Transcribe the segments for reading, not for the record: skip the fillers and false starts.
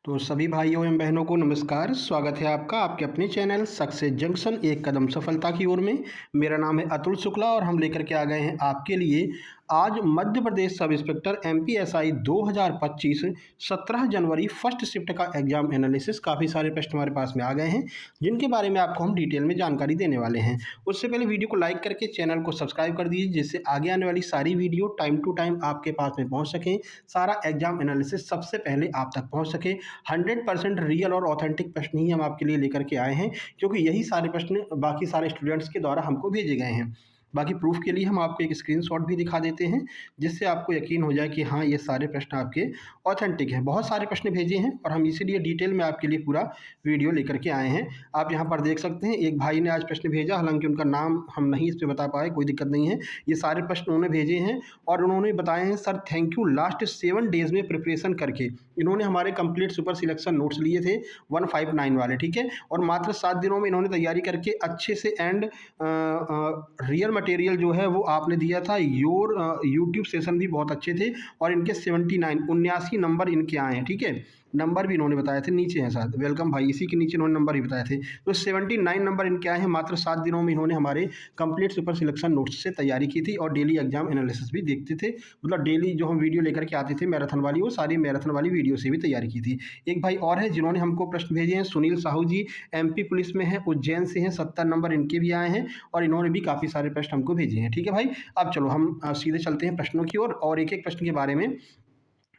तो सभी भाइयों एवं बहनों को नमस्कार। स्वागत है आपका आपके अपने चैनल सक्सेस जंक्शन एक कदम सफलता की ओर में। मेरा नाम है अतुल शुक्ला और हम लेकर के आ गए हैं आपके लिए आज Madhya Pradesh sub inspector MPSI 2025 17 जनवरी फर्स्ट शिफ्ट का एग्जाम एनालिसिस। काफ़ी सारे प्रश्न हमारे पास में आ गए हैं जिनके बारे में आपको हम डिटेल में जानकारी देने वाले हैं। उससे पहले वीडियो को लाइक करके चैनल को सब्सक्राइब कर दीजिए जिससे आगे आने वाली सारी वीडियो टाइम टू टाइम आपके पास में पहुंच सकें, सारा एग्जाम एनालिसिस सबसे पहले आप तक पहुंच सके। 100% रियल और ऑथेंटिक प्रश्न ही हम आपके लिए लेकर के आए हैं क्योंकि यही सारे प्रश्न बाकी सारे स्टूडेंट्स के द्वारा हमको भेजे गए हैं। बाकी प्रूफ के लिए हम आपको एक स्क्रीनशॉट भी दिखा देते हैं जिससे आपको यकीन हो जाए कि हाँ ये सारे प्रश्न आपके ऑथेंटिक हैं। बहुत सारे प्रश्न भेजे हैं और हम इसीलिए डिटेल में आपके लिए पूरा वीडियो लेकर के आए हैं। आप यहाँ पर देख सकते हैं एक भाई ने आज प्रश्न भेजा, हालांकि उनका नाम हम नहीं इस पर बता पाए, कोई दिक्कत नहीं है। ये सारे प्रश्न उन्होंने भेजे हैं और उन्होंने बताए हैं sir thank you, last 7 days में प्रिपरेशन करके इन्होंने हमारे कंप्लीट सुपर सिलेक्शन नोट्स लिए थे 159 वाले, ठीक है, और मात्र 7 दिनों में इन्होंने तैयारी करके अच्छे से एंड रियल मटेरियल जो है वो आपने दिया था। योर यूट्यूब सेशन भी बहुत अच्छे थे और इनके 79 नंबर इनके आए हैं, ठीक है। नंबर भी इन्होंने बताए थे, नीचे हैं साथ, वेलकम भाई, इसी के नीचे इन्होंने नंबर ही बताए थे। तो 79 नंबर इनके आए हैं। मात्र 7 दिनों में इन्होंने हमारे कंप्लीट सुपर सिलेक्शन नोट्स से तैयारी की थी और डेली एग्जाम एनालिसिस भी देखते थे। मतलब डेली जो हम वीडियो लेकर के आते थे मैराथन वाली, वो सारी मैराथन वाली वीडियो से भी तैयारी की थी। एक भाई और है जिन्होंने हमको प्रश्न भेजे हैं, सुनील साहू जी, MP पुलिस में है, उज्जैन से हैं, 70 नंबर इनके भी आए हैं और इन्होंने भी काफ़ी सारे प्रश्न हमको भेजे हैं, ठीक है भाई। अब चलो हम सीधे चलते हैं प्रश्नों की ओर और एक एक प्रश्न के बारे में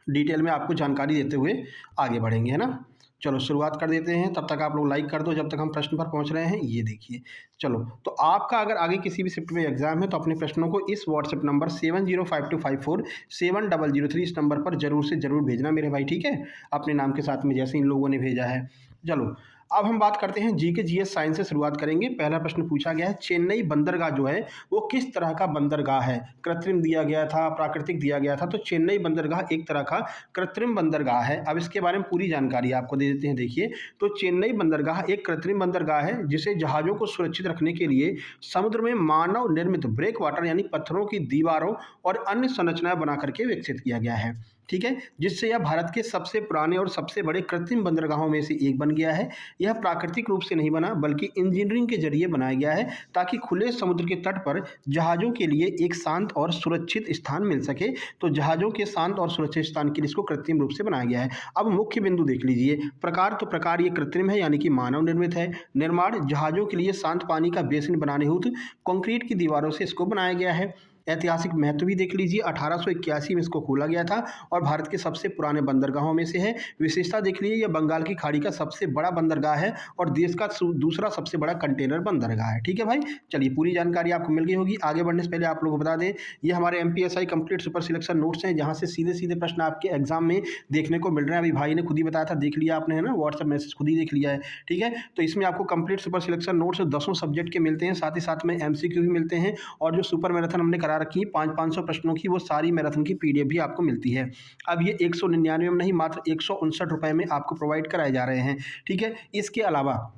डिटेल में आपको जानकारी देते हुए आगे बढ़ेंगे, है ना। चलो शुरुआत कर देते हैं, तब तक आप लोग लाइक कर दो जब तक हम प्रश्न पर पहुंच रहे हैं। ये देखिए, चलो तो आपका अगर आगे किसी भी शिफ्ट में एग्जाम है तो अपने प्रश्नों को इस व्हाट्सएप नंबर 7052547003 इस नंबर पर जरूर से जरूर भेजना मेरे भाई, ठीक है, अपने नाम के साथ में जैसे इन लोगों ने भेजा है। चलो अब हम बात करते हैं GK GS साइंस से शुरुआत करेंगे। पहला प्रश्न पूछा गया है, चेन्नई बंदरगाह जो है वो किस तरह का बंदरगाह है? कृत्रिम दिया गया था, प्राकृतिक दिया गया था। तो चेन्नई बंदरगाह एक तरह का कृत्रिम बंदरगाह है। अब इसके बारे में पूरी जानकारी आपको दे देते हैं। देखिए, तो चेन्नई बंदरगाह एक कृत्रिम बंदरगाह है जिसे जहाज़ों को सुरक्षित रखने के लिए समुद्र में मानव निर्मित ब्रेक वाटर यानी पत्थरों की दीवारों और अन्य संरचनाएं बना करके विकसित किया गया है, ठीक है, जिससे यह भारत के सबसे पुराने और सबसे बड़े कृत्रिम बंदरगाहों में से एक बन गया है। यह प्राकृतिक रूप से नहीं बना बल्कि इंजीनियरिंग के जरिए बनाया गया है ताकि खुले समुद्र के तट पर जहाज़ों के लिए एक शांत और सुरक्षित स्थान मिल सके। तो जहाज़ों के शांत और सुरक्षित स्थान के लिए इसको कृत्रिम रूप से बनाया गया है। अब मुख्य बिंदु देख लीजिए, प्रकार तो प्रकार ये कृत्रिम है यानी कि मानव निर्मित है। निर्माण, जहाज़ों के लिए शांत पानी का बेसिन बनाने हेतु कंक्रीट की दीवारों से इसको बनाया गया है। ऐतिहासिक महत्व भी देख लीजिए, 1881 में इसको खोला गया था और भारत के सबसे पुराने बंदरगाहों में से है। विशेषता देख लीजिए, यह बंगाल की खाड़ी का सबसे बड़ा बंदरगाह है और देश का दूसरा सबसे बड़ा कंटेनर बंदरगाह है, ठीक है भाई। चलिए पूरी जानकारी आपको मिल गई होगी। आगे बढ़ने से पहले आप लोगों को बता दें, ये हमारे MPSI complete super selection notes हैं जहाँ से सीधे सीधे प्रश्न आपके एग्जाम में देखने को मिल रहे हैं। अभी भाई ने खुद ही बताया था, देख लिया आपने, है ना, व्हाट्सएप मैसेज खुद ही देख लिया है, ठीक है। तो इसमें आपको complete super selection notes 10 subject के मिलते हैं, साथ ही साथ में MCQ भी मिलते हैं और जो सुपर मैराथन हमने करा रखी है 500 प्रश्नों की, वो सारी मैराथन की PDF भी आपको मिलती है। अब ये 199 में नहीं, मात्र 159 रुपए में आपको प्रोवाइड कराए जा रहे हैं, ठीक है। इसके अलावा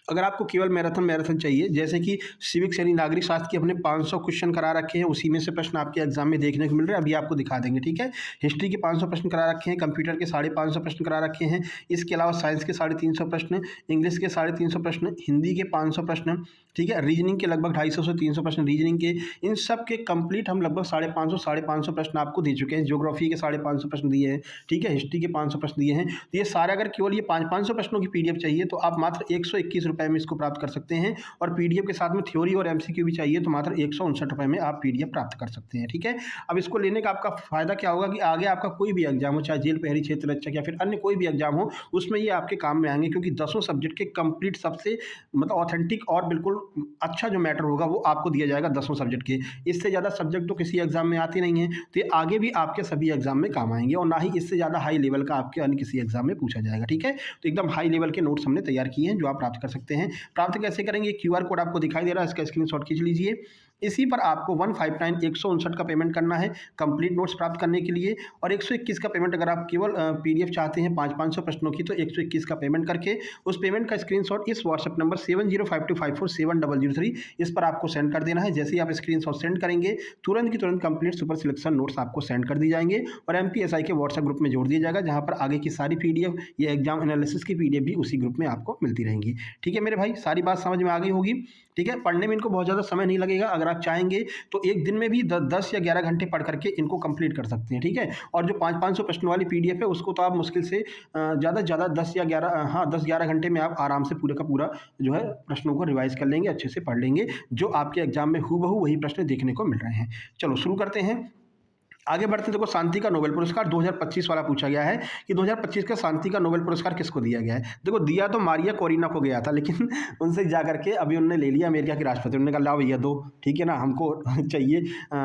अगर आपको केवल मैराथन चाहिए, जैसे कि सिविक्स यानी नागरिक शास्त्र के अपने 500 क्वेश्चन करा रखे हैं, उसी में से प्रश्न आपके एग्जाम में देखने को मिल रहे हैं, अभी आपको दिखा देंगे, ठीक है। हिस्ट्री के 500 प्रश्न करा रखे हैं, कंप्यूटर के 550 प्रश्न करा रखे हैं, इसके अलावा साइंस के 350 प्रश्न, इंग्लिश के 350 प्रश्न, हिंदी के 500 प्रश्न, ठीक है, रीजनिंग के लगभग 250 से 300 प्रश्न रीजनिंग के, इन सब के कंप्लीट हम लगभग 550 प्रश्न आपको दे चुके हैं। ज्योग्राफी के 550 प्रश्न दिए हैं, ठीक है, हिस्ट्री के 500 प्रश्न दिए हैं। तो ये सारे अगर केवल ये 500 प्रश्नों की PDF चाहिए तो आप मात्र 121 रुपये में इसको प्राप्त कर सकते हैं और PDF के साथ में थ्योरी और MCQ भी चाहिए तो मात्र 159 रुपये में आप PDF प्राप्त कर सकते हैं, ठीक है। अब इसको लेने का आपका फायदा क्या होगा कि आगे आपका कोई भी एग्जाम हो, चाहे जेल पहरी क्षेत्र रक्षक या फिर अन्य कोई भी एग्जाम हो, उसमें ये आपके काम में आएंगे क्योंकि 10 सब्जेक्ट के कंप्लीट सबसे मतलब ऑथेंटिक और बिल्कुल अच्छा जो मैटर होगा वो आपको दिया जाएगा 10 सब्जेक्ट के। इससे ज़्यादा सब्जेक्ट तो किसी एग्जाम में आते नहीं है, तो ये आगे भी आपके सभी एग्जाम में काम आएंगे और ना ही इससे ज़्यादा हाई लेवल का आपके अन्य किसी एग्जाम में पूछा जाएगा, ठीक है। तो एकदम हाई लेवल के नोट्स हमने तैयार किए हैं जो आप प्राप्त कर सकते हैं। प्राप्त कैसे करेंगे? QR कोड आपको दिखाई दे रहा है, इसका स्क्रीनशॉट खींच लीजिए। इसी पर आपको 159 का पेमेंट करना है कंप्लीट नोट्स प्राप्त करने के लिए, और 121 का पेमेंट अगर आप केवल पीडीएफ चाहते हैं 500 प्रश्नों की तो 121 का पेमेंट करके उस पेमेंट का स्क्रीनशॉट इस व्हाट्सएप नंबर 7052547003 इस पर आपको सेंड कर देना है। जैसे ही आप स्क्रीनशॉट सेंड करेंगे तुरंत की तुरंत कंप्लीट सुपर सिलेक्शन नोट्स आपको सेंड कर दी जाएंगे और एमपीएसआई के व्हाट्सएप ग्रुप में जोड़ दिया जाएगा, जहां पर आगे की सारी पीडीएफ या एग्जाम एनालिसिस की पीडीएफ भी उसी ग्रुप में आपको मिलती रहेंगी। ठीक है मेरे भाई, सारी बात समझ में आ गई होगी। ठीक है, पढ़ने में इनको बहुत ज़्यादा समय नहीं लगेगा, अगर आप चाहेंगे तो एक दिन में भी 10 या 11 घंटे पढ़ करके इनको कंप्लीट कर सकते हैं। ठीक है, और जो 500 प्रश्न वाली पीडीएफ है उसको तो आप मुश्किल से ज़्यादा से ज़्यादा 10-11 घंटे में आप आराम से पूरे का पूरा जो है प्रश्नों को रिवाइज कर लेंगे, अच्छे से पढ़ लेंगे, जो आपके एग्जाम में हूबहू वही प्रश्न देखने को मिल रहे हैं। चलो शुरू करते हैं, आगे बढ़ते हैं। देखो, शांति का नोबेल पुरस्कार 2025 वाला पूछा गया है कि 2025 का शांति का नोबेल पुरस्कार किसको दिया गया है। देखो, दिया तो मारिया कोरिना को गया था, लेकिन उनसे जा करके अभी उन्होंने ले लिया अमेरिका के राष्ट्रपति, उन्होंने कहा लाओ भैया दो, ठीक है ना, हमको चाहिए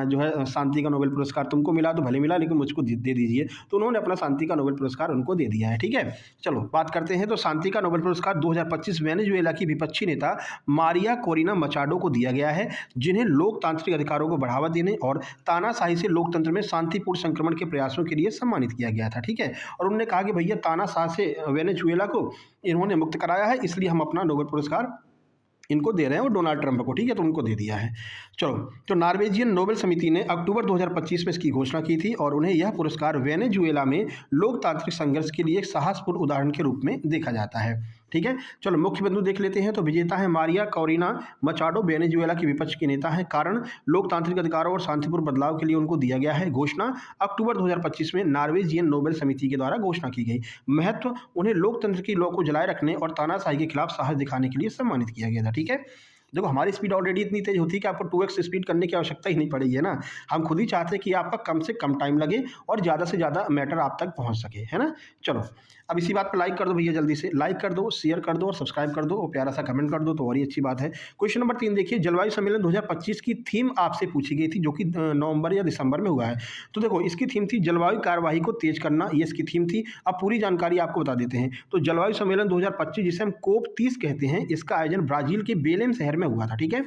जो है शांति का नोबेल पुरस्कार, तुमको मिला तो भले मिला लेकिन मुझको दे दीजिए, तो उन्होंने अपना शांति का नोबेल पुरस्कार उनको दे दिया है। ठीक है, चलो बात करते हैं। तो शांति का नोबेल पुरस्कार 2025 वेनेजुएला की विपक्षी नेता मारिया कोरिना मचाडो को दिया गया है, जिन्हें लोकतांत्रिक अधिकारों को बढ़ावा देने और तानाशाही से लोकतंत्र में शांतिपूर्ण संक्रमण के प्रयासों के लिए सम्मानित किया गया था। ठीक है, और उन्होंने कहा कि भैया तानाशाह से वेनेजुएला को इन्होंने मुक्त कराया है, इसलिए हम अपना नोबेल पुरस्कार इनको दे रहे हैं, और डोनाल्ड ट्रंप को, ठीक है, तो उनको दे दिया है। चलो, तो नॉर्वेजियन नोबेल समिति ने अक्टूबर 2025 में इसकी घोषणा की थी और उन्हें यह पुरस्कार वेनेजुएला में लोकतांत्रिक संघर्ष के लिए एक साहसपूर्ण उदाहरण के रूप में देखा जाता है। ठीक है, चलो मुख्य बिंदु देख लेते हैं। तो विजेता है मारिया कोरिना मचाडो, वेनेजुएला की विपक्ष के नेता है, कारण लोकतांत्रिक अधिकारों और शांतिपूर्ण बदलाव के लिए उनको दिया गया है। घोषणा अक्टूबर 2025 में नॉर्वेजियन नोबेल समिति के द्वारा घोषणा की गई। महत्व, उन्हें लोकतंत्र की लौ को जलाए रखने और तानाशाही के खिलाफ साहस दिखाने के लिए सम्मानित किया गया था। ठीक है, देखो हमारी स्पीड ऑलरेडी इतनी तेज होती है कि आपको 2x स्पीड करने की आवश्यकता ही नहीं पड़ेगी, है ना। हम खुद ही चाहते हैं कि आपका कम से कम टाइम लगे और ज़्यादा से ज़्यादा मैटर आप तक पहुंच सके, है ना। चलो, अब इसी बात पर लाइक कर दो भैया, जल्दी से लाइक कर दो, शेयर कर दो और सब्सक्राइब कर दो और प्यारा सा कमेंट कर दो, तो और ही अच्छी बात है। क्वेश्चन नंबर 3 देखिए, जलवायु सम्मेलन 2025 की थीम आपसे पूछी गई थी, जो कि नवंबर या दिसंबर में हुआ है। तो देखो, इसकी थीम थी जलवायु कार्यवाही को तेज करना, ये इसकी थीम थी। अब पूरी जानकारी आपको बता देते हैं। तो जलवायु सम्मेलन 2025, जिसे हम COP 30 कहते हैं, इसका आयोजन ब्राजील के बेलेम शहर में हुआ था। ठीक है,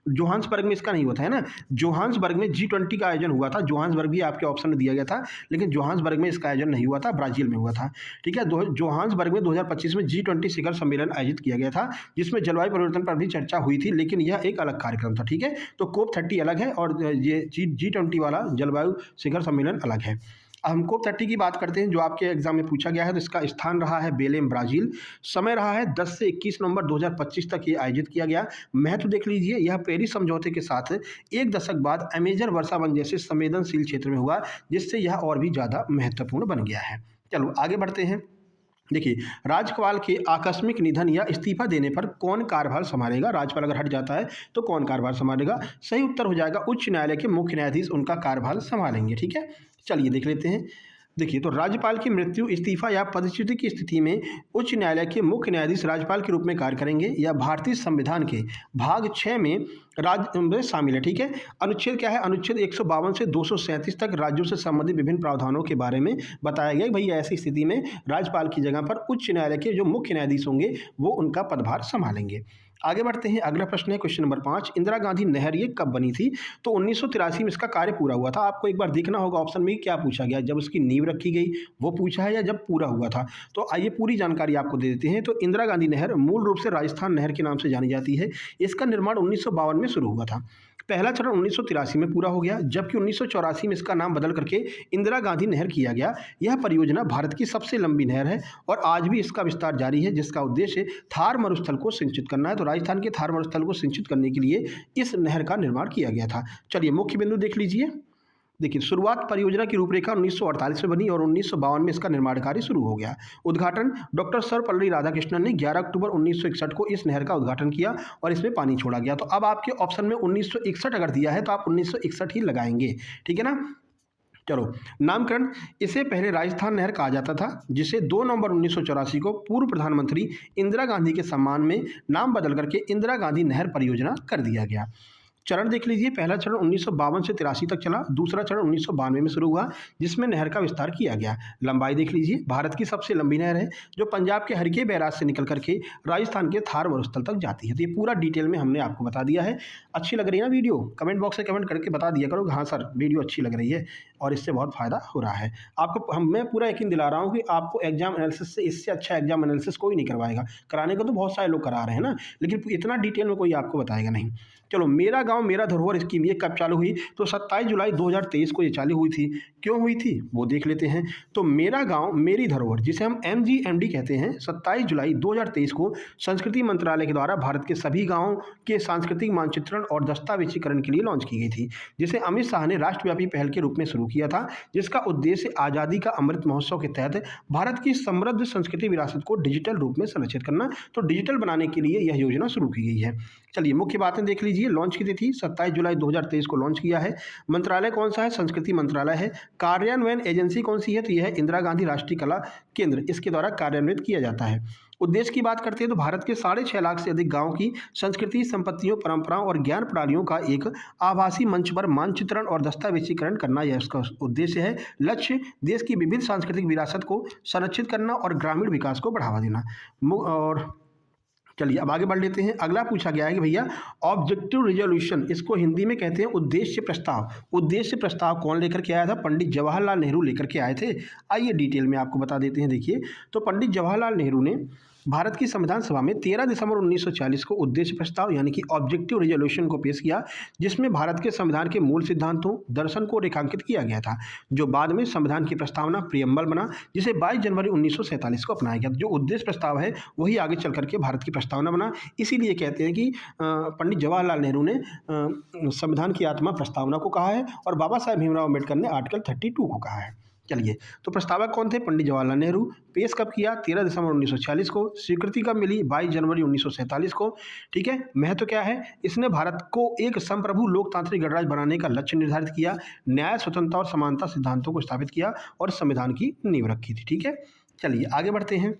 जोहान्सबर्ग में इसका नहीं हुआ था, है ना। जोहान्सबर्ग में G20 का आयोजन हुआ था। जोहान्सबर्ग भी आपके ऑप्शन में दिया गया था, लेकिन जोहान्सबर्ग में इसका आयोजन नहीं हुआ था, ब्राजील में हुआ था। ठीक है, जोहान्सबर्ग में 2025 में G20 शिखर सम्मेलन आयोजित किया गया था, जिसमें जलवायु परिवर्तन पर भी चर्चा हुई थी, लेकिन यह एक अलग कार्यक्रम था। ठीक है, तो COP 30 अलग है और ये G20 वाला जलवायु शिखर सम्मेलन अलग है। अब हम COP 30 की बात करते हैं, जो आपके एग्जाम में पूछा गया है। तो इसका स्थान रहा है बेलेम, ब्राजील। समय रहा है 10 से 21 नवंबर 2025 तक ये आयोजित किया गया। महत्व देख लीजिए, यह पेरिस समझौते के साथ एक दशक बाद अमेजन वर्षावन जैसे संवेदनशील क्षेत्र में हुआ, जिससे यह और भी ज़्यादा महत्वपूर्ण बन गया है। चलो आगे बढ़ते हैं। देखिए, राज्यपाल के आकस्मिक निधन या इस्तीफा देने पर कौन कार्यभार संभालेगा। राज्यपाल अगर हट जाता है तो कौन कार्यभार संभालेगा। सही उत्तर हो जाएगा उच्च न्यायालय के मुख्य न्यायाधीश उनका कार्यभार संभालेंगे। ठीक है, चलिए देख लेते हैं। देखिए, तो राज्यपाल की मृत्यु, इस्तीफा या पदच्युति की स्थिति में उच्च न्यायालय के मुख्य न्यायाधीश राज्यपाल के रूप में कार्य करेंगे। या भारतीय संविधान के भाग 6 में राज्य शामिल है। ठीक है, अनुच्छेद क्या है, अनुच्छेद 152 से 237 तक राज्यों से संबंधित विभिन्न प्रावधानों के बारे में बताया गया। भैया ऐसी स्थिति में राज्यपाल की जगह पर उच्च न्यायालय के जो मुख्य न्यायाधीश होंगे वो उनका पदभार संभालेंगे। आगे बढ़ते हैं, अगला प्रश्न है क्वेश्चन नंबर 5, इंदिरा गांधी नहर ये कब बनी थी। तो 1983 में इसका कार्य पूरा हुआ था। आपको एक बार देखना होगा ऑप्शन में क्या पूछा गया, जब उसकी नींव रखी गई वो पूछा है या जब पूरा हुआ था। तो आइए पूरी जानकारी आपको दे देते हैं। तो इंदिरा गांधी नहर मूल रूप से राजस्थान नहर के नाम से जानी जाती है। इसका निर्माण 1952 में शुरू हुआ था। पहला चरण 1983 में पूरा हो गया, जबकि 1984 में इसका नाम बदल करके इंदिरा गांधी नहर किया गया। यह परियोजना भारत की सबसे लंबी नहर है और आज भी इसका विस्तार जारी है, जिसका उद्देश्य थार मरुस्थल को सिंचित करना है। तो राजस्थान के थार मरुस्थल को सिंचित करने के लिए इस नहर का निर्माण किया गया था। चलिए मुख्य बिंदु देख लीजिए। देखिए, शुरुआत परियोजना की रूपरेखा 1948 में बनी और 1952 में इसका निर्माण कार्य शुरू हो गया। उद्घाटन डॉक्टर सर्वपल्ली राधाकृष्णन ने 11 अक्टूबर 1961 को इस नहर का उद्घाटन किया और इसमें पानी छोड़ा गया। तो अब आपके ऑप्शन में 1961 अगर दिया है तो आप 1961 ही लगाएंगे, ठीक है ना। चलो, नामकरण, इसे पहले राजस्थान नहर कहा जाता था, जिसे 2 नवंबर 1984 को पूर्व प्रधानमंत्री इंदिरा गांधी के सम्मान में नाम बदल करके इंदिरा गांधी नहर परियोजना कर दिया गया। चरण देख लीजिए, पहला चरण 1952 से 83 तक चला, दूसरा चरण 1992 में शुरू हुआ जिसमें नहर का विस्तार किया गया। लंबाई देख लीजिए, भारत की सबसे लंबी नहर है जो पंजाब के हरके बैराज से निकल करके राजस्थान के थार मरुस्थल तक जाती है। तो ये पूरा डिटेल में हमने आपको बता दिया है। अच्छी लग रही है ना वीडियो? कमेंट बॉक्स में कमेंट करके बता दिया करो कि हाँ सर वीडियो अच्छी लग रही है और इससे बहुत फ़ायदा हो रहा है आपको। मैं पूरा यकीन दिला रहा हूँ कि आपको एग्जाम एनालिसिस से इससे अच्छा एग्जाम एनालिसिस कोई नहीं करवाएगा। कराने को तो बहुत सारे लोग करा रहे हैं ना, लेकिन इतना डिटेल में कोई आपको बताएगा नहीं। चलो, मेरा गांव मेरा धरोहर स्कीम ये कब चालू हुई? तो 27 जुलाई 2023 को ये चालू हुई थी। क्यों हुई थी वो देख लेते हैं। तो मेरा गांव मेरी धरोहर, जिसे हम MGMD कहते हैं, 27 जुलाई 2023 को संस्कृति मंत्रालय के द्वारा भारत के सभी गांवों के सांस्कृतिक मानचित्रण और दस्तावेजीकरण के लिए लॉन्च की गई थी, जिसे अमित शाह ने राष्ट्रव्यापी पहल के रूप में शुरू किया था, जिसका उद्देश्य आज़ादी का अमृत महोत्सव के तहत भारत की समृद्ध संस्कृति विरासत को डिजिटल रूप में संरक्षित करना। तो डिजिटल बनाने के लिए यह योजना शुरू की गई है। चलिए मुख्य बातें देख लीजिए। लॉन्च की तिथि 27 जुलाई 2023 को लॉन्च किया है। मंत्रालय कौन सा है? संस्कृति मंत्रालय है। कार्यान्वयन एजेंसी कौन सी है? तो यह है इंदिरा गांधी राष्ट्रीय कला केंद्र, इसके द्वारा कार्यान्वित किया जाता है। उद्देश्य की बात करते हैं तो भारत के 6.5 लाख से अधिक गांवों की संस्कृति, संपत्तियों, परंपराओं और ज्ञान प्रणालियों का एक आभासी मंच पर मानचित्रण और दस्तावेजीकरण करना, यह इसका उद्देश्य है। लक्ष्य देश की विविध सांस्कृतिक विरासत को संरक्षित करना और ग्रामीण विकास को बढ़ावा देना। और चलिए अब आगे बढ़ लेते हैं। अगला पूछा गया है कि भैया ऑब्जेक्टिव रिजोल्यूशन, इसको हिंदी में कहते हैं उद्देश्य प्रस्ताव। उद्देश्य प्रस्ताव कौन लेकर के आया था? पंडित जवाहरलाल नेहरू लेकर के आए थे। आइए डिटेल में आपको बता देते हैं। देखिए, तो पंडित जवाहरलाल नेहरू ने भारत की संविधान सभा में 13 दिसंबर 1940 को उद्देश्य प्रस्ताव यानी कि ऑब्जेक्टिव रिजोल्यूशन को पेश किया, जिसमें भारत के संविधान के मूल सिद्धांतों, दर्शन को रेखांकित किया गया था, जो बाद में संविधान की प्रस्तावना प्रियम्बल बना, जिसे 22 जनवरी 1947 को अपनाया गया। जो उद्देश्य प्रस्ताव है वही आगे चल करके भारत की प्रस्तावना बना। इसीलिए कहते हैं कि पंडित जवाहरलाल नेहरू ने संविधान की आत्मा प्रस्तावना को कहा है और बाबा साहेब भीमराव अम्बेडकर ने आर्टिकल 32 को कहा है। चलिए, तो प्रस्तावक कौन थे? पंडित जवाहरलाल नेहरू। पेश कब किया? 13 दिसंबर 1940 को। स्वीकृति कब मिली? 22 जनवरी 1947 को। ठीक है। महत्व क्या है? इसने भारत को एक संप्रभु लोकतांत्रिक गणराज्य बनाने का लक्ष्य निर्धारित किया, न्याय, स्वतंत्रता और समानता सिद्धांतों को स्थापित किया और संविधान की नींव रखी थी। ठीक है। चलिए आगे बढ़ते हैं।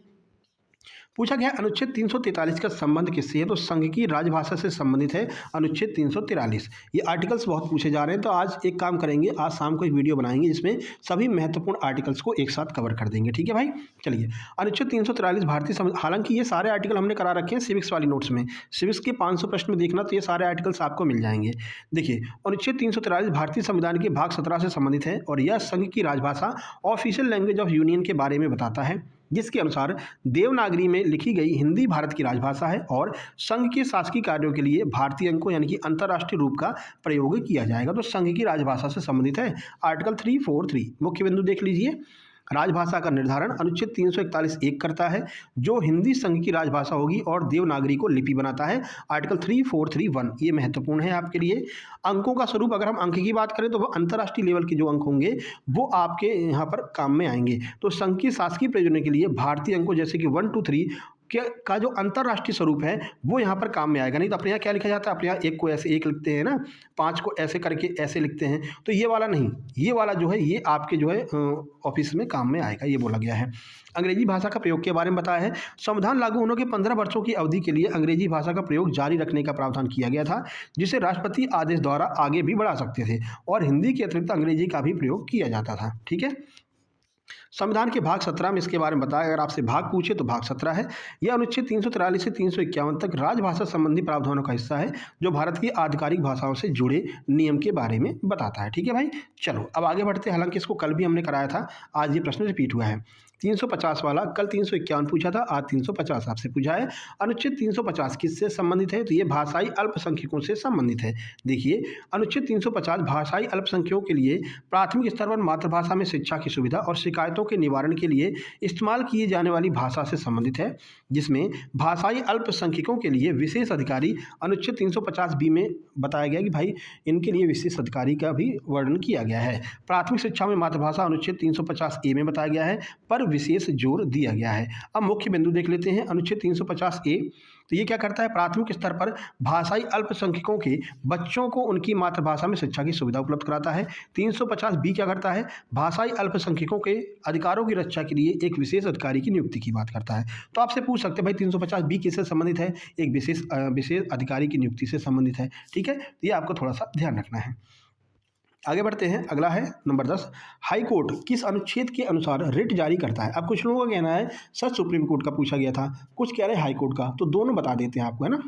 पूछा गया अनुच्छेद 343 का संबंध किससे है? तो संघ की राजभाषा से संबंधित है अनुच्छेद 343। ये आर्टिकल्स बहुत पूछे जा रहे हैं, तो आज एक काम करेंगे, आज शाम को एक वीडियो बनाएंगे जिसमें सभी महत्वपूर्ण आर्टिकल्स को एक साथ कवर कर देंगे। ठीक है भाई। चलिए, अनुच्छेद 343 भारतीय संविधान, हालांकि ये सारे आर्टिकल हमने करा रखे हैं सिविक्स वाली नोट्स में, सिविक्स के 500 प्रश्न में देखना तो ये सारे आर्टिकल्स आपको मिल जाएंगे। देखिए, अनुच्छेद 343 भारतीय संविधान के भाग 17 से संबंधित है और यह संघ की राजभाषा, ऑफिशियल लैंग्वेज ऑफ यूनियन के बारे में बताता है, जिसके अनुसार देवनागरी में लिखी गई हिंदी भारत की राजभाषा है और संघ के शासकीय कार्यों के लिए भारतीय अंकों यानी कि अंतर्राष्ट्रीय रूप का प्रयोग किया जाएगा। तो संघ की राजभाषा से संबंधित है। आर्टिकल 343 मुख्य बिंदु देख लीजिए। राजभाषा का निर्धारण अनुच्छेद 341 करता है, जो हिंदी संघ की राजभाषा होगी और देवनागरी को लिपि बनाता है। आर्टिकल 3431 ये महत्वपूर्ण है आपके लिए। अंकों का स्वरूप, अगर हम अंक की बात करें तो वो अंतर्राष्ट्रीय लेवल के जो अंक होंगे वो आपके यहाँ पर काम में आएंगे। तो संघ की शासकीय प्रयोजन के लिए भारतीय अंकों जैसे कि 1 2 3 का जो अंतर्राष्ट्रीय स्वरूप है वो यहाँ पर काम में आएगा। नहीं तो अपने यहाँ क्या लिखा जाता है? अपने यहाँ एक को ऐसे एक लिखते हैं ना, 5 को ऐसे करके ऐसे लिखते हैं, तो ये वाला नहीं, ये वाला जो है ये आपके जो है ऑफिस में काम में आएगा, ये बोला गया है। अंग्रेजी भाषा का प्रयोग के बारे में बताया है। संविधान लागू होने के 15 वर्षों की अवधि के लिए अंग्रेजी भाषा का प्रयोग जारी रखने का प्रावधान किया गया था, जिसे राष्ट्रपति आदेश द्वारा आगे भी बढ़ा सकते थे और हिंदी के अतिरिक्त अंग्रेजी का भी प्रयोग किया जाता था। ठीक है। संविधान के भाग 17 में इसके बारे में बताया, अगर आपसे भाग पूछे तो भाग 17 है। यह अनुच्छेद 343 से 351 तक राजभाषा संबंधी प्रावधानों का हिस्सा है, जो भारत की आधिकारिक भाषाओं से जुड़े नियम के बारे में बताता है। ठीक है भाई। चलो अब आगे बढ़ते हैं। हालांकि इसको कल भी हमने कराया था, आज ये प्रश्न रिपीट हुआ है। 350 वाला कल 351 पूछा था, आज 350 आपसे पूछा है। अनुच्छेद 350 किससे संबंधित है? तो ये भाषाई अल्पसंख्यकों से संबंधित है। देखिए, अनुच्छेद 350 भाषाई अल्पसंख्यकों के लिए प्राथमिक स्तर पर मातृभाषा में शिक्षा की सुविधा और शिकायतों के निवारण के लिए इस्तेमाल किए जाने वाली भाषा से संबंधित है, जिसमें भाषाई अल्पसंख्यकों के लिए विशेष अधिकारी अनुच्छेद 350 में बताया गया कि भाई इनके लिए विशेष अधिकारी का भी वर्णन किया गया है। प्राथमिक शिक्षा में मातृभाषा अनुच्छेद 350 में बताया गया है, पर विशेष जोर दिया गया है। अब मुख्य बिंदु देख लेते हैं। अनुच्छेद 350 ए, तो ये क्या करता है, प्राथमिक स्तर पर भाषाई अल्पसंख्यकों के बच्चों को उनकी मातृभाषा में शिक्षा की सुविधा उपलब्ध कराता है। 350 बी क्या करता है, भाषाई अल्पसंख्यकों के अधिकारों की रक्षा के लिए एक विशेष अधिकारी की नियुक्ति की बात करता है। तो आपसे पूछ सकते हैं भाई 350 बी किससे संबंधित है, एक विशेष अधिकारी की नियुक्ति से संबंधित है। ठीक है, ये आपको थोड़ा सा ध्यान रखना है। आगे बढ़ते हैं। अगला है नंबर 10, हाई कोर्ट किस अनुच्छेद के अनुसार रिट जारी करता है। अब कुछ लोगों का कहना है सर सुप्रीम कोर्ट का पूछा गया था, कुछ कह रहे हैं हाई कोर्ट का, तो दोनों बता देते हैं आपको, है ना।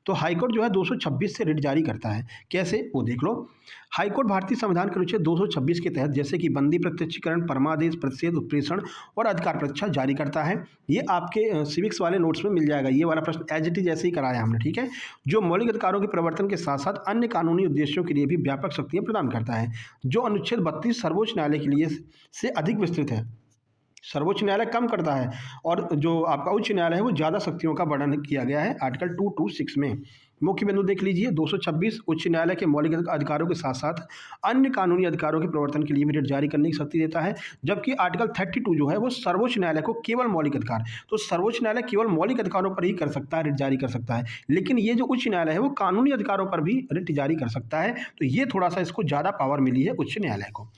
तो हाई कोर्ट जो है 226 से रिट जारी करता है। कैसे, वो देख लो। हाई कोर्ट भारतीय संविधान के अनुच्छेद 226 के तहत जैसे कि बंदी, प्रत्यक्षीकरण, परमादेश, प्रतिषेध, उत्प्रेषण और अधिकार परीक्षा जारी करता है। ये आपके सिविक्स वाले नोट्स में मिल जाएगा, ये वाला प्रश्न एज इट इज ऐसे ही कराया हमने। ठीक है, जो मौलिक अधिकारों के प्रवर्तन के साथ साथ अन्य कानूनी उद्देश्यों के लिए भी व्यापक शक्तियां प्रदान करता है, जो अनुच्छेद 32 सर्वोच्च न्यायालय के लिए से अधिक विस्तृत है। सर्वोच्च न्यायालय कम करता है और जो आपका उच्च न्यायालय है वो ज़्यादा शक्तियों का वर्णन किया गया है आर्टिकल 226 में। मुख्य बिंदु देख लीजिए, 226 उच्च न्यायालय के मौलिक अधिकारों के साथ साथ अन्य कानूनी अधिकारों के प्रवर्तन के लिए भी रिट जारी करने की शक्ति देता है। जबकि आर्टिकल 32 जो है वो सर्वोच्च न्यायालय को केवल मौलिक अधिकार, तो सर्वोच्च न्यायालय केवल मौलिक अधिकारों पर ही कर सकता है, रिट जारी कर सकता है। लेकिन ये जो उच्च न्यायालय है वो कानूनी अधिकारों पर भी रिट जारी कर सकता है। तो ये थोड़ा सा इसको ज़्यादा पावर मिली है उच्च न्यायालय को।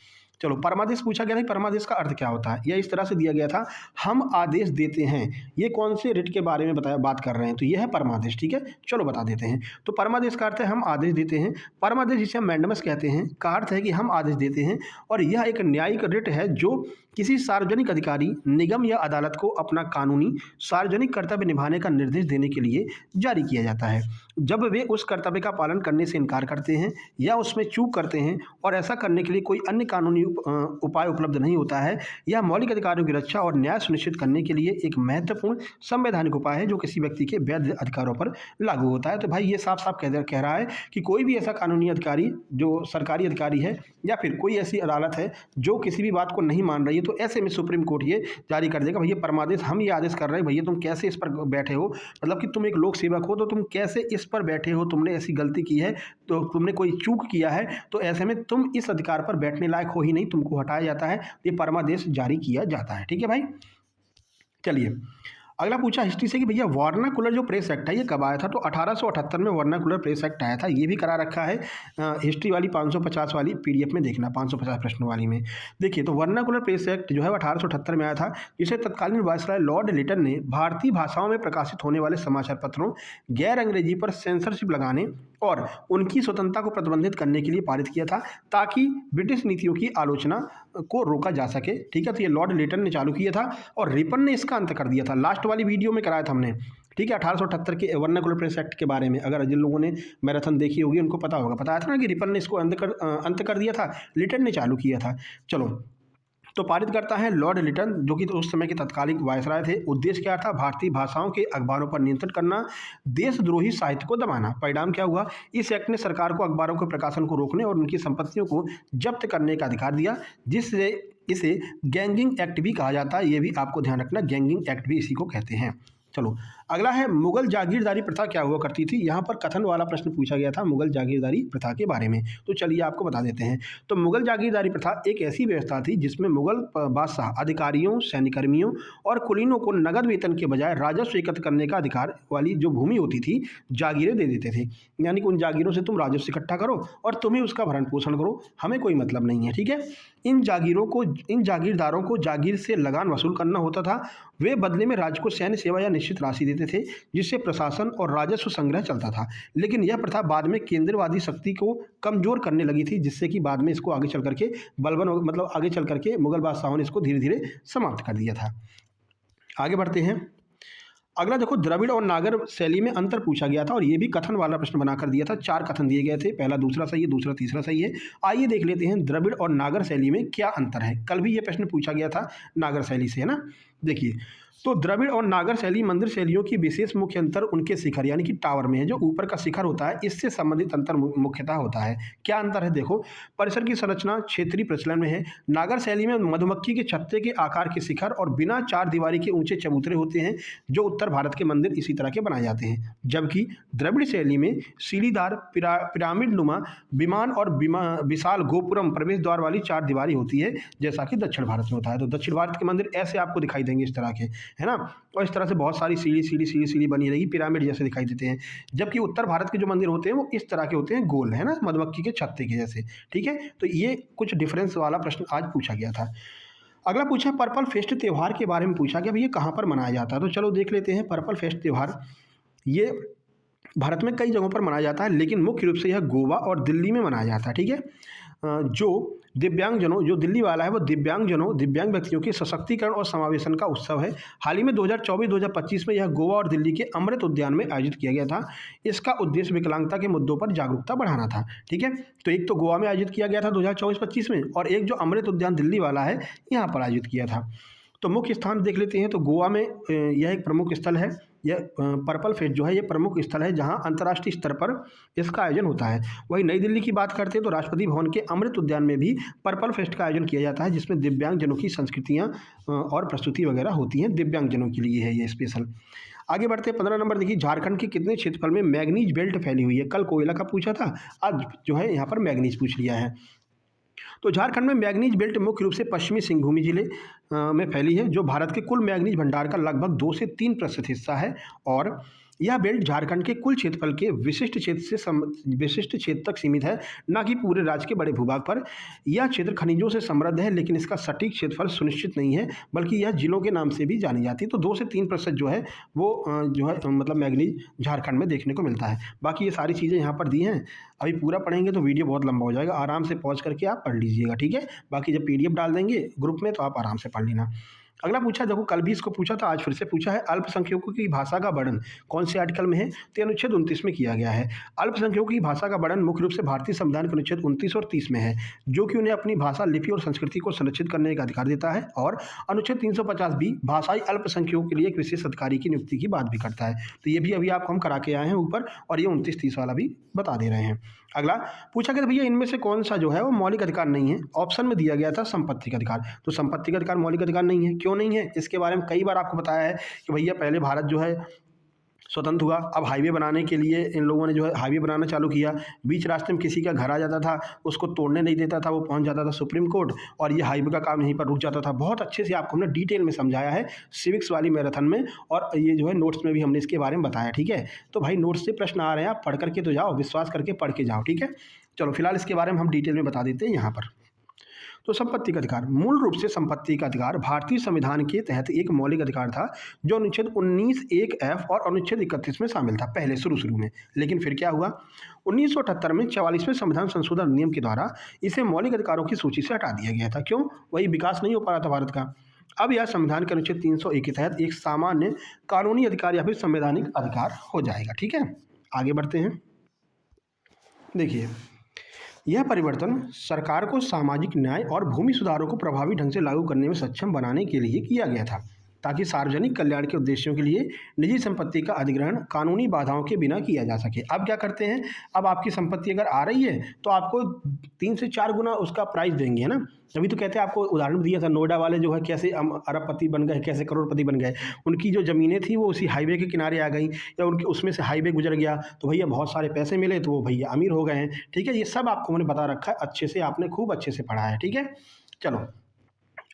चलो, परमादेश पूछा गया था, परमादेश का अर्थ क्या होता है, या इस तरह से दिया गया था, हम आदेश देते हैं। ये कौन से रिट के बारे में बात कर रहे हैं, तो ये है परमादेश। ठीक है, चलो बता देते हैं। तो परमादेश का अर्थ है हम आदेश देते हैं। परमादेश जिसे हम मैंडमस कहते हैं का अर्थ है कि हम आदेश देते हैं, और यह एक न्यायिक रिट है जो किसी सार्वजनिक अधिकारी, निगम या अदालत को अपना कानूनी सार्वजनिक कर्तव्य निभाने का निर्देश देने के लिए जारी किया जाता है। जब वे उस कर्तव्य का पालन करने से इनकार करते हैं या उसमें चूक करते हैं और ऐसा करने के लिए कोई अन्य कानूनी उपाय उपलब्ध नहीं होता है, यह मौलिक अधिकारों की रक्षा और न्याय सुनिश्चित करने के लिए एक महत्वपूर्ण संवैधानिक उपाय है जो किसी व्यक्ति के वैध अधिकारों पर लागू होता है। तो भाई ये साफ साफ कह रहा है कि कोई भी ऐसा कानूनी अधिकारी जो सरकारी अधिकारी है या फिर कोई ऐसी अदालत है जो किसी भी बात को नहीं मान रही है, तो ऐसे में सुप्रीम कोर्ट ये जारी कर देगा, भैया परमादेश हम ये आदेश कर रहे हैं, भैया तुम कैसे इस पर बैठे हो, मतलब कि तुम एक लोक सेवक हो तो तुम कैसे इस पर बैठे हो, तुमने ऐसी गलती की है, तो तुमने कोई चूक किया है, तो ऐसे में तुम इस अधिकार पर बैठने लायक हो ही नहीं, तुमको हटाया जाता है। ये परमादेश जारी किया जाता है। ठीक है भाई, चलिए अगला पूछा हिस्ट्री से कि भैया वर्नाकुलर जो प्रेस एक्ट है ये कब आया था। तो 1878 में वर्नाकुलर प्रेस एक्ट आया था, ये भी करा रखा है हिस्ट्री वाली 550 वाली पीडीएफ में देखना, 550 प्रश्नों वाली में देखिए। तो वर्नाकुलर प्रेस एक्ट जो है 1878 में आया था, जिसे तत्कालीन वायसराय लॉर्ड लिटन ने भारतीय भाषाओं में प्रकाशित होने वाले समाचार पत्रों, गैर अंग्रेजी पर सेंसरशिप लगाने और उनकी स्वतंत्रता को प्रतिबंधित करने के लिए पारित किया था, ताकि ब्रिटिश नीतियों की आलोचना को रोका जा सके। ठीक है, तो ये लॉर्ड लिटन ने चालू किया था और रिपन ने इसका अंत कर दिया था। लास्ट वाली वीडियो में कराया था हमने, ठीक है, 1878 के वर्नाकुलर प्रेस एक्ट के बारे में। अगर जिन लोगों ने मैराथन देखी होगी उनको पता होगा, बताया था ना कि रिपन ने इसको अंत कर दिया था, लिटन ने चालू किया था। चलो, तो पारित करता है लॉर्ड लिटन, जो कि उस समय के तत्कालीन वायसराय थे। उद्देश्य क्या था, भारतीय भाषाओं के अखबारों पर नियंत्रण करना, देशद्रोही साहित्य को दबाना। परिणाम क्या हुआ, इस एक्ट ने सरकार को अखबारों के प्रकाशन को रोकने और उनकी संपत्तियों को जब्त करने का अधिकार दिया, जिससे इसे गैंगिंग एक्ट भी कहा जाता है। ये भी आपको ध्यान रखना, गैंगिंग एक्ट भी इसी को कहते हैं। चलो, अगला है मुगल जागीरदारी प्रथा क्या हुआ करती थी। यहाँ पर कथन वाला प्रश्न पूछा गया था मुगल जागीरदारी प्रथा के बारे में, तो चलिए आपको बता देते हैं। तो मुगल जागीरदारी प्रथा एक ऐसी व्यवस्था थी जिसमें मुगल बादशाह अधिकारियों, सैन्यकर्मियों और कुलीनों को नगद वेतन के बजाय राजस्व एकत्र करने का अधिकार वाली जो भूमि होती थी, जागीरें दे देते थे। यानी कि उन जागीरों से तुम राजस्व इकट्ठा करो और तुम्हें उसका भरण पोषण करो, हमें कोई मतलब नहीं है। ठीक है, इन जागीरदारों को जागीर से लगान वसूल करना होता था। वे बदले में राज्य को सैन्य सेवा या निश्चित राशि देते थे, जिससे प्रशासन और राजस्व संग्रह चलता था। लेकिन यह प्रथा बाद में केंद्रवादी शक्ति को कमजोर करने लगी थी, जिससे कि बाद में इसको आगे चल करके मुगल बादशाहों ने इसको धीरे धीरे समाप्त कर दिया था। आगे बढ़ते हैं। अगला देखो, द्रविड़ और नागर शैली में अंतर पूछा गया था और ये भी कथन वाला प्रश्न बनाकर दिया था। 4 कथन दिए गए थे, पहला दूसरा सही है, दूसरा तीसरा सही है। आइए देख लेते हैं द्रविड़ और नागर शैली में क्या अंतर है। कल भी ये प्रश्न पूछा गया था नागर शैली से, है ना। देखिए, तो द्रविड़ और नागर शैली मंदिर शैलियों की विशेष मुख्य अंतर उनके शिखर यानी कि टावर में है, जो ऊपर का शिखर होता है इससे संबंधित अंतर मुख्यतः होता है। क्या अंतर है देखो, परिसर की संरचना क्षेत्रीय प्रचलन में है। नागर शैली में मधुमक्खी के छत्ते के आकार के शिखर और बिना चार दीवारी के ऊंचे चबूतरे होते हैं, जो उत्तर भारत के मंदिर इसी तरह के बनाए जाते हैं। जबकि द्रविड़ शैली में सीढ़ीदार पिरामिड नुमा विमान और विशाल गोपुरम प्रवेश द्वार वाली चार दीवारी होती है, जैसा कि दक्षिण भारत में होता है। तो दक्षिण भारत के मंदिर ऐसे आपको दिखाई देंगे इस तरह के, है ना, और इस तरह से बहुत सारी सीढ़ी सीढ़ी सीढ़ी सीढ़ी बनी रहेगी, पिरामिड जैसे दिखाई देते हैं। जबकि उत्तर भारत के जो मंदिर होते हैं वो इस तरह के होते हैं, गोल, है ना, मधुमक्खी के छत्ते के जैसे। ठीक है, तो ये कुछ डिफरेंस वाला प्रश्न आज पूछा गया था। अगला पूछा पर्पल फेस्ट त्यौहार के बारे में पूछा गया, भाई ये कहाँ पर मनाया जाता है। तो चलो देख लेते हैं। पर्पल फेस्ट त्यौहार ये भारत में कई जगहों पर मनाया जाता है, लेकिन मुख्य रूप से यह गोवा और दिल्ली में मनाया जाता है। ठीक है, जो दिव्यांगजनों, जो दिल्ली वाला है वो दिव्यांगजनों, दिव्यांग व्यक्तियों के सशक्तिकरण और समावेशन का उत्सव है। हाल ही में 2024-2025 में यह गोवा और दिल्ली के अमृत उद्यान में आयोजित किया गया था। इसका उद्देश्य विकलांगता के मुद्दों पर जागरूकता बढ़ाना था। ठीक है, तो एक तो गोवा में आयोजित किया गया था 2024-25 में, और एक जो अमृत उद्यान दिल्ली वाला है यहाँ पर आयोजित किया था। तो मुख्य स्थान देख लेते हैं। तो गोवा में यह एक प्रमुख स्थल है। यह पर्पल फेस्ट जो है ये प्रमुख स्थल है जहां अंतर्राष्ट्रीय स्तर पर इसका आयोजन होता है। वहीं नई दिल्ली की बात करते हैं तो राष्ट्रपति भवन के अमृत उद्यान में भी पर्पल फेस्ट का आयोजन किया जाता है, जिसमें दिव्यांगजनों की संस्कृतियां और प्रस्तुति वगैरह होती हैं। दिव्यांगजनों के लिए है ये स्पेशल। आगे बढ़ते हैं। 15 नंबर देखिए, झारखंड के कितने क्षेत्रफल में मैग्नीज बेल्ट फैली हुई है। कल कोयला का पूछा था, आज जो है यहाँ पर मैग्नीज पूछ लिया है। तो झारखंड में मैग्नीज बेल्ट मुख्य रूप से पश्चिमी सिंहभूमि जिले में फैली है, जो भारत के कुल मैग्नीज भंडार का लगभग 2 से 3% हिस्सा है। और यह बेल्ट झारखंड के कुल क्षेत्रफल के विशिष्ट क्षेत्र तक सीमित है, न कि पूरे राज्य के बड़े भूभाग पर। यह क्षेत्र खनिजों से समृद्ध है, लेकिन इसका सटीक क्षेत्रफल सुनिश्चित नहीं है, बल्कि यह जिलों के नाम से भी जानी जाती है। तो 2 से 3% जो है वो जो है मतलब मैग्नीज झारखंड में देखने को मिलता है। बाकी ये सारी चीज़ें यहाँ पर दी हैं। अभी पूरा पढ़ेंगे तो वीडियो बहुत लंबा हो जाएगा, आराम से पॉज करके आप पढ़ लीजिएगा। ठीक है, बाकी जब PDF डाल देंगे ग्रुप में तो आप आराम से पढ़ लेना। अगला पूछा, देखो कल भी इसको पूछा था, आज फिर से पूछा है। अल्पसंख्यकों की भाषा का वर्णन कौन से आर्टिकल में है। तो अनुच्छेद 29 में किया गया है। अल्पसंख्यकों की भाषा का वर्णन मुख्य रूप से भारतीय संविधान के अनुच्छेद 29 और 30 में है, जो कि उन्हें अपनी भाषा, लिपि और संस्कृति को संरक्षित करने का अधिकार देता है। और अनुच्छेद 350 भी भाषाई अल्पसंख्यकों के लिए एक विशेष अधिकारी की नियुक्ति की बात भी करता है। तो ये भी अभी आपको हम करा के आए हैं ऊपर, और ये 29-30 वाला भी बता दे रहे हैं। अगला पूछा गया भैया इनमें से कौन सा जो है वो मौलिक अधिकार नहीं है। ऑप्शन में दिया गया था संपत्ति का अधिकार। तो संपत्ति का अधिकार मौलिक अधिकार नहीं है। क्यों नहीं है, इसके बारे में कई बार आपको बताया है कि भैया पहले भारत जो है स्वतंत्र हुआ, अब हाईवे बनाने के लिए इन लोगों ने जो है हाईवे बनाना चालू किया। बीच रास्ते में किसी का घर आ जाता था, उसको तोड़ने नहीं देता था, वो पहुंच जाता था सुप्रीम कोर्ट, और ये हाईवे का काम यहीं पर रुक जाता था। बहुत अच्छे से आपको हमने डिटेल में समझाया है सिविक्स वाली मैराथन में, और ये जो है नोट्स में भी हमने इसके बारे में बताया। ठीक है, तो भाई नोट्स से प्रश्न आ रहे हैं, आप पढ़ करके तो जाओ, विश्वास करके पढ़ के जाओ। ठीक है, चलो फिलहाल इसके बारे में हम डिटेल में बता देते हैं यहाँ पर। तो संपत्ति का अधिकार, मूल रूप से संपत्ति का अधिकार भारतीय संविधान के तहत एक मौलिक अधिकार था, जो अनुच्छेद 19(1)(f) और अनुच्छेद 31 में शामिल था पहले शुरू में। लेकिन फिर क्या हुआ, 1978 में 44वें संविधान संशोधन अधिनियम के द्वारा इसे मौलिक अधिकारों की सूची से हटा दिया गया था। क्यों, वही विकास नहीं हो पा रहा था भारत का। अब यह संविधान के अनुच्छेद 301 के तहत एक सामान्य कानूनी अधिकार या फिर संवैधानिक अधिकार हो जाएगा। ठीक है, आगे बढ़ते हैं। देखिए, यह परिवर्तन सरकार को सामाजिक न्याय और भूमि सुधारों को प्रभावी ढंग से लागू करने में सक्षम बनाने के लिए किया गया था, ताकि सार्वजनिक कल्याण के उद्देश्यों के लिए निजी संपत्ति का अधिग्रहण कानूनी बाधाओं के बिना किया जा सके। अब क्या करते हैं, अब आपकी संपत्ति अगर आ रही है तो आपको 3 से 4 गुना उसका प्राइस देंगे, है ना। अभी तो कहते हैं, आपको उदाहरण दिया था, नोएडा वाले जो है कैसे अरबपति बन गए, कैसे करोड़पति बन गए। उनकी जो ज़मीनें थी वो उसी हाईवे के किनारे आ गई, या उनके उसमें से हाईवे गुजर गया तो भैया बहुत सारे पैसे मिले, तो वो भैया अमीर हो गए हैं। ठीक है, ये सब आपको मैंने बता रखा है, अच्छे से आपने खूब अच्छे से पढ़ा है। ठीक है, चलो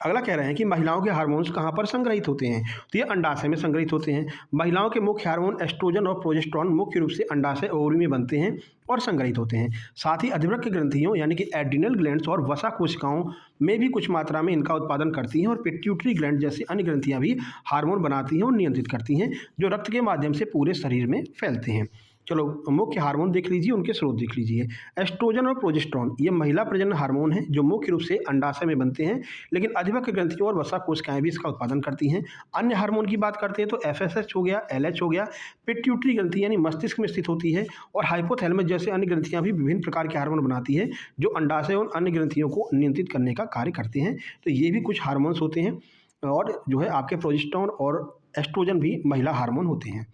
अगला कह रहे हैं कि महिलाओं के हार्मोन्स कहाँ पर संग्रहित होते हैं। तो ये अंडाशय में संग्रहित होते हैं। महिलाओं के मुख्य हार्मोन एस्ट्रोजन और प्रोजेस्टेरॉन मुख्य रूप से अंडाशय ओवरी में बनते हैं और संग्रहित होते हैं। साथ ही अधिवृक्क ग्रंथियों यानी कि एड्रिनल ग्लैंड्स और वसा कोशिकाओं में भी कुछ मात्रा में इनका उत्पादन करती हैं, और पिट्यूटरी ग्लैंड जैसी अन्य ग्रंथियां भी हार्मोन बनाती हैं और नियंत्रित करती हैं, जो रक्त के माध्यम से पूरे शरीर में फैलते हैं। चलो मुख्य हार्मोन देख लीजिए, उनके स्रोत देख लीजिए। एस्ट्रोजन और प्रोजेस्टेरॉन ये महिला प्रजनन हार्मोन हैं, जो मुख्य रूप से अंडाशय में बनते हैं, लेकिन अधिवृक्क ग्रंथियों और वसा कोशिकाएं भी इसका उत्पादन करती हैं। अन्य हार्मोन की बात करते हैं तो FSH हो गया, LH हो गया। पिट्यूटरी ग्रंथि यानी मस्तिष्क में स्थित होती है, और हाइपोथैलेमस जैसे अन्य ग्रंथियां भी विभिन्न प्रकार के हार्मोन बनाती है, जो अंडाशय और अन्य ग्रंथियों को नियंत्रित करने का कार्य करते हैं। तो ये भी कुछ हार्मोन्स होते हैं। और जो है आपके प्रोजेस्टेरोन और एस्ट्रोजन भी महिला हार्मोन होते हैं।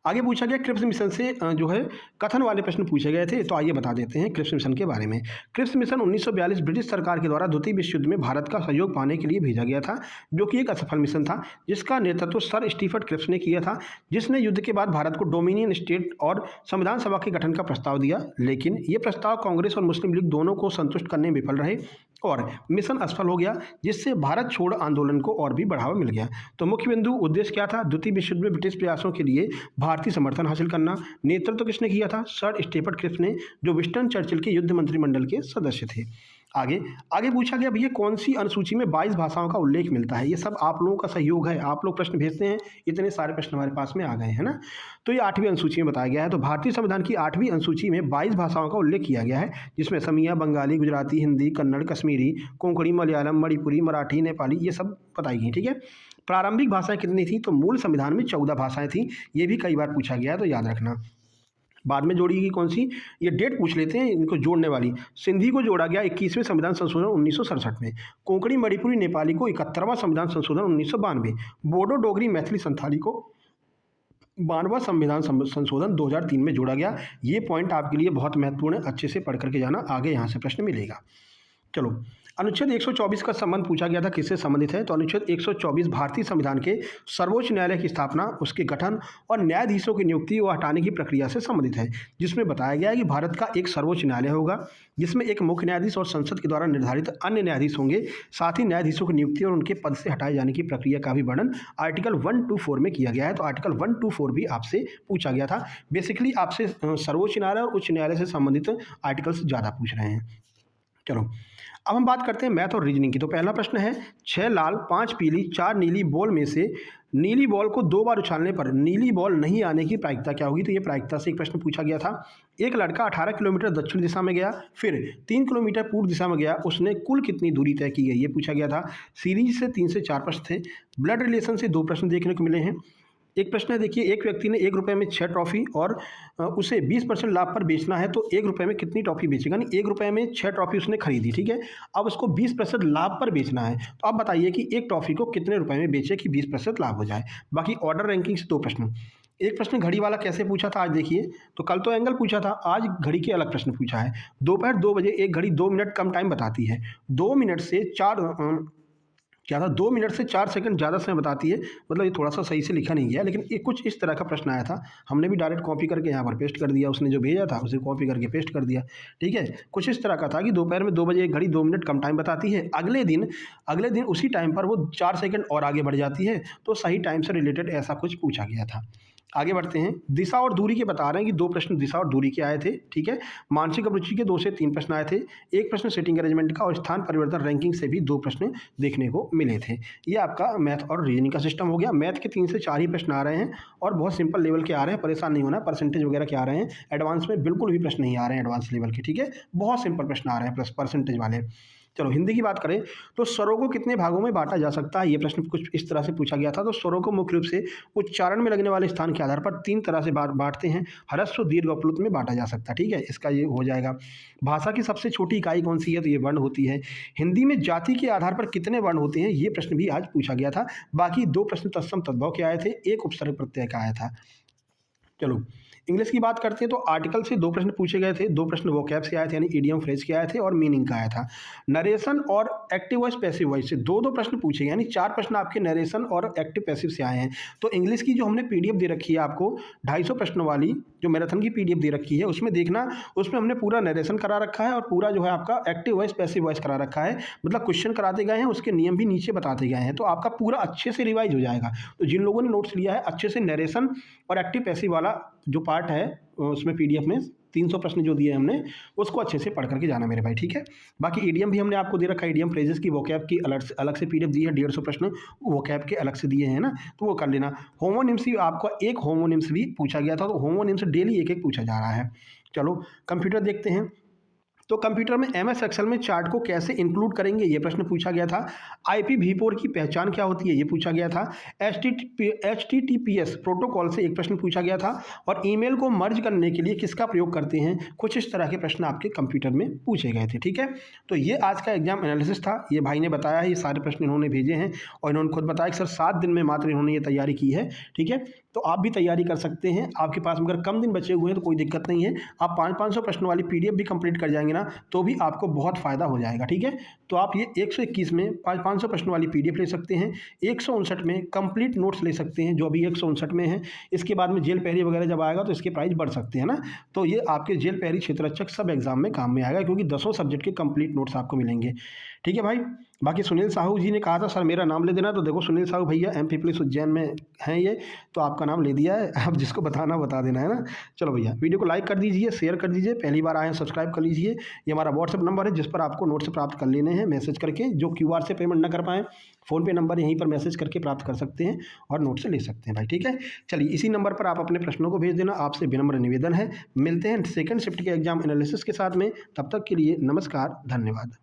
आगे पूछा गया क्रिप्स मिशन से जो है कथन वाले प्रश्न पूछे गए थे, तो आइए बता देते हैं क्रिप्स मिशन के बारे में। क्रिप्स मिशन 1942 ब्रिटिश सरकार के द्वारा द्वितीय विश्व युद्ध में भारत का सहयोग पाने के लिए भेजा गया था, जो कि एक असफल मिशन था, जिसका नेतृत्व सर स्टीफर्ड क्रिप्स ने किया था, जिसने युद्ध के बाद भारत को डोमिनियन स्टेट और संविधान सभा के गठन का प्रस्ताव दिया। लेकिन ये प्रस्ताव कांग्रेस और मुस्लिम लीग दोनों को संतुष्ट करने में विफल रहे और मिशन असफल हो गया, जिससे भारत छोड़ आंदोलन को और भी बढ़ावा मिल गया। तो मुख्य बिंदु उद्देश्य क्या था? द्वितीय विश्व युद्ध में ब्रिटिश प्रयासों के लिए भारतीय समर्थन हासिल करना। नेतृत्व किसने किया था? सर स्टीफर्ड क्रिप्स ने, जो विंस्टन चर्चिल के युद्ध मंत्रिमंडल के सदस्य थे। आगे आगे पूछा गया भैया कौन सी अनुसूची में 22 भाषाओं का उल्लेख मिलता है? ये सब आप लोगों का सहयोग है, आप लोग प्रश्न भेजते हैं, इतने सारे प्रश्न हमारे पास में आ गए हैं ना। तो ये 8वीं अनुसूची में बताया गया है। तो भारतीय संविधान की 8वीं अनुसूची में 22 भाषाओं का उल्लेख किया गया है, जिसमें असमिया, बंगाली, गुजराती, हिंदी, कन्नड़, कश्मीरी, कोंकणी, मलयालम, मणिपुरी, मराठी, नेपाली, ये सब बताई गई। ठीक है। प्रारंभिक भाषाएं कितनी थी? तो मूल संविधान में 14 भाषाएं थी। ये भी कई बार पूछा गया है, तो याद रखना। बाद में जोड़ी गई कौन सी? ये डेट पूछ लेते हैं इनको जोड़ने वाली। सिंधी को जोड़ा गया 21वें संविधान संशोधन 1967 में। कोंकणी, मणिपुरी, नेपाली को 71वां संविधान संशोधन 1992। बोडो, डोगरी, मैथिली, संथाली को 92वां संविधान संशोधन 2003 में जोड़ा गया। ये पॉइंट आपके लिए बहुत महत्वपूर्ण है, अच्छे से पढ़ करके जाना, आगे यहाँ से प्रश्न मिलेगा। चलो, अनुच्छेद 124 का संबंध पूछा गया था, किससे संबंधित है? तो अनुच्छेद 124 भारतीय संविधान के सर्वोच्च न्यायालय की स्थापना, उसके गठन और न्यायाधीशों की नियुक्ति व हटाने की प्रक्रिया से संबंधित है, जिसमें बताया गया है कि भारत का एक सर्वोच्च न्यायालय होगा, जिसमें एक मुख्य न्यायाधीश और संसद के द्वारा निर्धारित अन्य न्यायाधीश होंगे। साथ ही न्यायाधीशों की नियुक्ति और उनके पद से हटाए जाने की प्रक्रिया का भी वर्णन आर्टिकल 124 में किया गया है। तो आर्टिकल 124 भी आपसे पूछा गया था। बेसिकली आपसे सर्वोच्च न्यायालय और उच्च न्यायालय से संबंधित आर्टिकल्स ज़्यादा पूछ रहे हैं। चलो, अब हम बात करते हैं मैथ और रीजनिंग की। तो पहला प्रश्न है 6 लाल 5 पीली 4 नीली बॉल में से नीली बॉल को 2 बार उछालने पर नीली बॉल नहीं आने की प्रायिकता क्या होगी? तो ये प्रायिकता से एक प्रश्न पूछा गया था। एक लड़का 18 किलोमीटर दक्षिण दिशा में गया, फिर 3 किलोमीटर पूर्व दिशा में गया, उसने कुल कितनी दूरी तय की है? ये पूछा गया था। सीरीज से 3 से 4 प्रश्न थे। ब्लड रिलेशन से 2 प्रश्न देखने को मिले हैं। एक प्रश्न है, देखिए, एक व्यक्ति ने 1 रुपये में 6 टॉफ़ी और उसे 20% लाभ पर बेचना है, तो 1 रुपये में कितनी टॉफ़ी बेचेगा? यानी 1 रुपये में 6 टॉफ़ी उसने खरीदी, ठीक है। अब उसको 20% लाभ पर बेचना है, तो आप बताइए कि एक टॉफ़ी को कितने रुपये में बेचे कि 20% लाभ हो जाए। बाकी ऑर्डर रैंकिंग से 2 प्रश्न। एक प्रश्न घड़ी वाला कैसे पूछा था आज देखिए, तो कल तो एंगल पूछा था, आज घड़ी के अलग प्रश्न पूछा है। दोपहर 2 बजे एक घड़ी 2 मिनट कम टाइम बताती है, 2 मिनट से 2 मिनट से 4 सेकंड ज़्यादा समय बताती है। मतलब ये थोड़ा सा सही से लिखा नहीं गया, लेकिन ये कुछ इस तरह का प्रश्न आया था। हमने भी डायरेक्ट कॉपी करके यहाँ पर पेस्ट कर दिया, उसने जो भेजा था उसे कॉपी करके पेस्ट कर दिया, ठीक है। कुछ इस तरह का था कि दोपहर में 2 बजे एक घड़ी 2 मिनट कम टाइम बताती है, अगले दिन उसी टाइम पर वो 4 सेकंड और आगे बढ़ जाती है। तो सही टाइम से रिलेटेड ऐसा कुछ पूछा गया था। आगे बढ़ते हैं। दिशा और दूरी के बता रहे हैं कि 2 प्रश्न दिशा और दूरी के आए थे, ठीक है। मानसिक अभिरुचि के 2 से 3 प्रश्न आए थे। एक प्रश्न सेटिंग अरेंजमेंट का और स्थान परिवर्तन रैंकिंग से भी 2 प्रश्न देखने को मिले थे। ये आपका मैथ और रीजनिंग का सिस्टम हो गया। मैथ के 3 से 4 ही प्रश्न आ रहे हैं और बहुत सिंपल लेवल के आ रहे हैं, परेशान नहीं होना। परसेंटेज वगैरह के आ रहे हैं, एडवांस में बिल्कुल भी प्रश्न नहीं आ रहे हैं, एडवांस लेवल के, ठीक है। बहुत सिंपल प्रश्न आ रहे हैं प्लस परसेंटेज वाले। चलो, हिंदी की बात करें तो स्वरों को कितने भागों में बांटा जा सकता है? ये प्रश्न कुछ इस तरह से पूछा गया था। तो स्वरों को मुख्य रूप से उच्चारण में लगने वाले स्थान के आधार पर 3 तरह से बांटते हैं। ह्रस्व, दीर्घ और प्लुत में बांटा जा सकता है, ठीक है। इसका ये हो जाएगा। भाषा की सबसे छोटी इकाई कौन सी है? तो ये वर्ण होती है। हिंदी में जाति के आधार पर कितने वर्ण होते हैं? ये प्रश्न भी आज पूछा गया था। बाकी 2 प्रश्न तत्सम तद्भव के आए थे, एक उपसर्ग प्रत्यय का आया था। चलो, इंग्लिश की बात करते हैं तो आर्टिकल से 2 प्रश्न पूछे गए थे, 2 प्रश्न वोकैब से आए थे, यानी इडियम फ्रेज के आए थे, और मीनिंग का आया था। नरेशन और एक्टिव वॉइस पैसिव वॉइस से 2-2 प्रश्न पूछे गए, यानी 4 प्रश्न आपके नरेशन और एक्टिव पैसिव से आए हैं। तो इंग्लिश की जो हमने पीडीएफ दे रखी है आपको 250 प्रश्न वाली, जो मैराथन की पीडीएफ दे रखी है, उसमें देखना, उसमें हमने पूरा नरेशन करा रखा है और पूरा जो है आपका एक्टिव वॉइस पैसिव वॉइस करा रखा है। मतलब क्वेश्चन कराते गए हैं, उसके नियम भी नीचे बताते गए हैं, तो आपका पूरा अच्छे से रिवाइज हो जाएगा। तो जिन लोगों ने नोट्स लिया है, अच्छे से नरेशन और एक्टिव पैसिव वाला जो पार्ट है उसमें पीडीएफ में 300 प्रश्न जो दिए हमने, उसको अच्छे से पढ़ करके जाना मेरे भाई, ठीक है। बाकी ईडीएम भी हमने आपको दे रखा है, ईडीएम फ्रेजेस की वोकैब की अलग से पीडीएफ दी है, 150 प्रश्न वोकैब के अलग से दिए हैं ना, तो वो कर लेना। होमोनिम्स भी आपको एक होमोनिम्स भी पूछा गया था, तो होमोनिम्स डेली एक एक पूछा जा रहा है। चलो, कंप्यूटर देखते हैं। तो कंप्यूटर में एमएस एक्सेल में चार्ट को कैसे इंक्लूड करेंगे, ये प्रश्न पूछा गया था। IPv4 की पहचान क्या होती है, ये पूछा गया था। HTTPS प्रोटोकॉल से एक प्रश्न पूछा गया था। और ईमेल को मर्ज करने के लिए किसका प्रयोग करते हैं, कुछ इस तरह के प्रश्न आपके कंप्यूटर में पूछे गए थे। ठीक है, तो ये आज का एग्जाम एनालिसिस था। ये भाई ने बताया है, ये सारे प्रश्न इन्होंने भेजे हैं और इन्होंने खुद बताया कि सर 7 दिन में मात्र इन्होंने ये तैयारी की है। ठीक है, तो आप भी तैयारी कर सकते हैं। आपके पास अगर कम दिन बचे हुए हैं तो कोई दिक्कत नहीं है, आप 500 प्रश्नों वाली PDF भी कंप्लीट कर जाएंगे ना, तो भी आपको बहुत फ़ायदा हो जाएगा। ठीक है, तो आप ये 121 में 500 प्रश्नों वाली PDF ले सकते हैं, 159 में कंप्लीट नोट्स ले सकते हैं जो अभी 159 में है। इसके बाद में जेल पहरी वगैरह जब आएगा तो इसके प्राइस बढ़ सकते हैं ना, तो ये आपके जेल पहरी, क्षेत्ररक्षक सब एग्जाम में काम में आएगा, क्योंकि 10 सब्जेक्ट के कंप्लीट नोट्स आपको मिलेंगे। ठीक है भाई, बाकी सुनील साहू जी ने कहा था सर मेरा नाम ले देना, तो देखो सुनील साहू भैया MPPolis उज्जैन में हैं ये, तो आपका नाम ले दिया है, अब जिसको बताना बता देना है ना। चलो भैया, वीडियो को लाइक कर दीजिए, शेयर कर दीजिए, पहली बार आए हैं सब्सक्राइब कर लीजिए। ये हमारा व्हाट्सएप नंबर है जिस पर आपको नोट्स प्राप्त कर लेने हैं मैसेज करके। जो QR से पेमेंट ना कर पाएँ, फ़ोनपे नंबर यहीं पर मैसेज करके प्राप्त कर सकते हैं और नोट्स ले सकते हैं भाई। ठीक है, चलिए इसी नंबर पर आप अपने प्रश्नों को भेज देना, आपसे विनम्र निवेदन है। मिलते हैं सेकंड शिफ्ट के एग्जाम एनालिसिस के साथ में, तब तक के लिए नमस्कार, धन्यवाद।